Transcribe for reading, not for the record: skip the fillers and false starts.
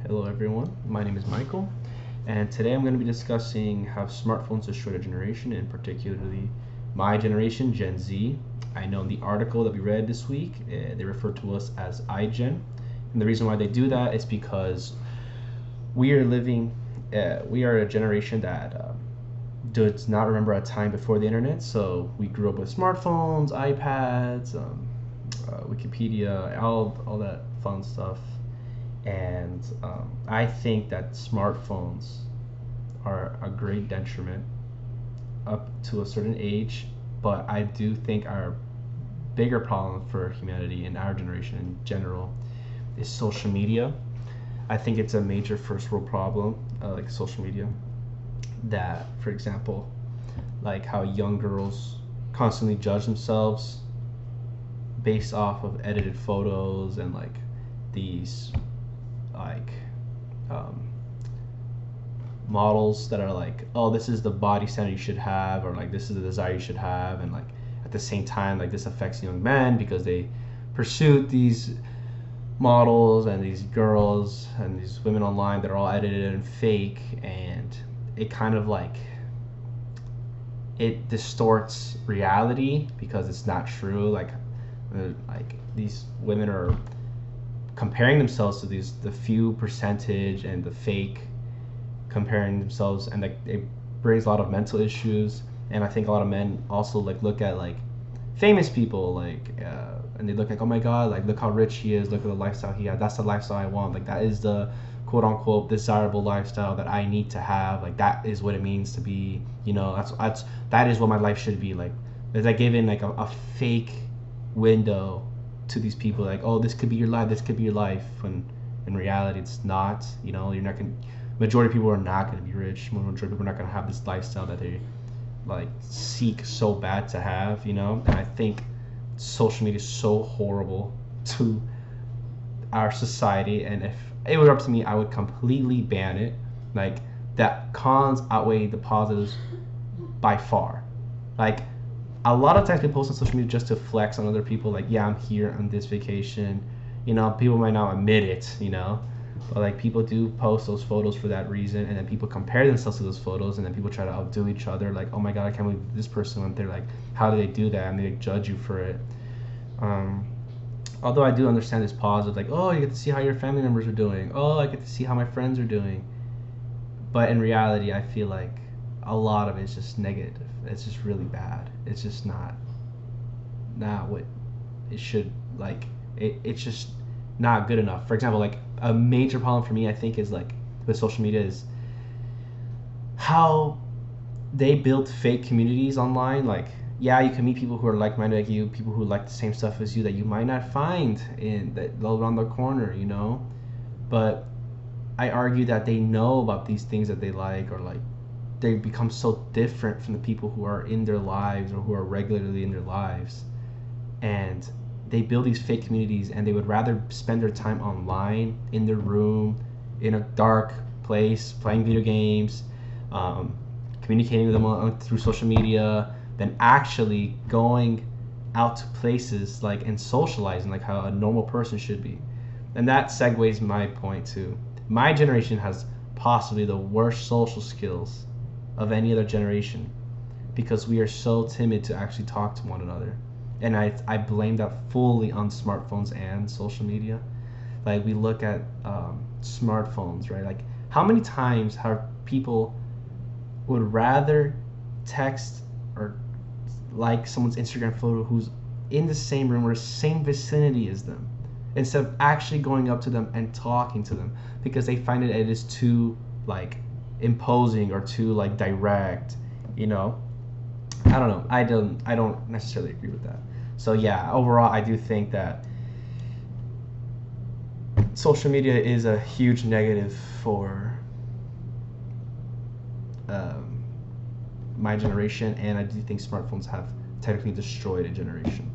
Hello, everyone. My name is Michael, and today I'm going to be discussing how smartphones destroyed a generation, and particularly my generation, Gen Z. I know in the article that we read this week, they refer to us as iGen, and the reason why they do that is because we are a generation that does not remember a time before the internet. So we grew up with smartphones, iPads, Wikipedia, all that fun stuff. And I think that smartphones are a great detriment up to a certain age, but I do think our bigger problem for humanity and our generation in general is social media. I think it's a major first world problem, like social media. That, for example, like how young girls constantly judge themselves based off of edited photos and like these like um, models that are like, oh, this is the body standard you should have, or like this is the desire you should have, and like at the same time, like this affects young men because they pursued these models and these girls and these women online that are all edited and fake, and it kind of like it distorts reality because it's not true. Like these women are comparing themselves to these the few percentage and the fake comparing themselves, and like it brings a lot of mental issues. And I think a lot of men also like look at like famous people and they look like, oh my god, like look how rich he is, look at the lifestyle he has, that's the lifestyle I want, like that is the quote unquote desirable lifestyle that I need to have, like that is what it means to be, that is what my life should be like. There's like giving like a fake window to these people, like, oh, this could be your life, this could be your life, when in reality it's not. You're not going to majority of people are not going to be rich, majority of people are not going to have this lifestyle that they like seek so bad to have. And I think social media is so horrible to our society, and if it were up to me, I would completely ban it. Like, that cons outweigh the positives by far. Like, a lot of times we post on social media just to flex on other people, like, yeah, I'm here on this vacation. People might not admit it, but like people do post those photos for that reason, and then people compare themselves to those photos, and then people try to outdo each other, like, oh my god, I can't believe this person went there, like, how do they do that, and they judge you for it. um, Although I do understand this positive, like, oh, you get to see how your family members are doing, oh, I get to see how my friends are doing, but in reality I feel like a lot of it's just negative. It's just really bad. It's just not what it should, like, it's just not good enough. For example, like a major problem for me, I think, is like with social media is how they build fake communities online. Like, yeah, you can meet people who are like-minded like you, people who like the same stuff as you that you might not find in that around the corner, but I argue that they know about these things that they like, or like they become so different from the people who are in their lives or who are regularly in their lives, and they build these fake communities, and they would rather spend their time online in their room in a dark place playing video games, um, communicating with them through social media, than actually going out to places like and socializing like how a normal person should be. And that segues my point to my generation has possibly the worst social skills of any other generation, because we are so timid to actually talk to one another. And I blame that fully on smartphones and social media. Like, we look at smartphones, right? Like, how many times have people would rather text or like someone's Instagram photo who's in the same room or same vicinity as them, instead of actually going up to them and talking to them, because they find it is too like imposing or too like direct, you know? I don't know. I don't necessarily agree with that. So yeah, overall I do think that social media is a huge negative for um, my generation, and I do think smartphones have technically destroyed a generation.